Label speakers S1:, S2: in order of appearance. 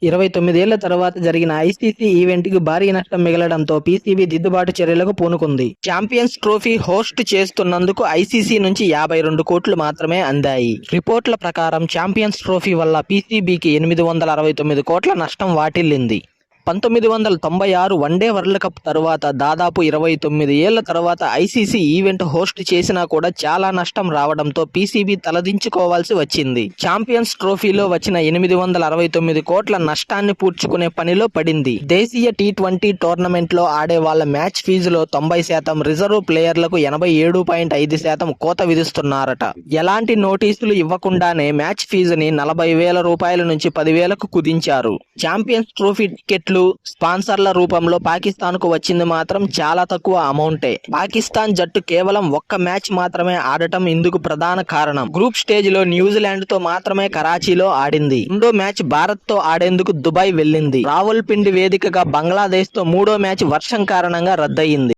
S1: 29 ఏళ్ల తర్వాత జరిగిన ఐసీసీ ఈవెంట్‌కి భారీ నష్టం మిగలడంతో పీసీబీ దిద్దుబాటు చర్యలకు పూనుకుంది. ఛాంపియన్స్ ట్రోఫీ హోస్ట్ చేస్తున్నందుకు ఐసీసీ నుంచి 52 కోట్లు మాత్రమే అందాయి. రిపోర్ట్ల ప్రకారం ఛాంపియన్స్ ట్రోఫీ వల్ల పీసీబీకి 869 కోట్ల నష్టం వాటిల్లింది. 1996 వన్డే వరల్డ్ కప్ తర్వాత దాదాపు 29 ఏళ్ల తర్వాత ఐసీసీ ఈవెంట్ హోస్ట్ చేసినా కూడా చాలా నష్టం రావడంతో పీసీబీ తలదించుకోవాల్సి వచ్చింది. ఛాంపియన్స్ ట్రోఫీలో వచ్చిన 869 కోట్ల నష్టాన్ని పూడ్చుకునే పనిలో పడింది. దేశీయ టీ20 టోర్నమెంట్లో ఆడే వాళ్ల మ్యాచ్ ఫీజులో 90%, రిజర్వ్ ప్లేయర్లకు 87.5% కోత విధిస్తున్నారట. ఎలాంటి నోటీసులు ఇవ్వకుండానే మ్యాచ్ ఫీజుని 40,000 రూపాయల నుంచి 10,000కు కుదించారు. ఛాంపియన్స్ ట్రోఫీ టికెట్లు స్పాన్సర్ల రూపంలో పాకిస్తాన్కు వచ్చింది మాత్రం చాలా తక్కువ అమౌంటే. పాకిస్తాన్ జట్టు కేవలం ఒక్క మ్యాచ్ మాత్రమే ఆడటం ఇందుకు ప్రధాన కారణం. గ్రూప్ స్టేజ్లో న్యూజిలాండ్తో మాత్రమే కరాచీలో ఆడింది. రెండో మ్యాచ్ భారత్తో ఆడేందుకు దుబాయ్ వెళ్లింది. రావల్పిండి వేదికగా బంగ్లాదేశ్తో మూడో మ్యాచ్ వర్షం కారణంగా రద్దయింది.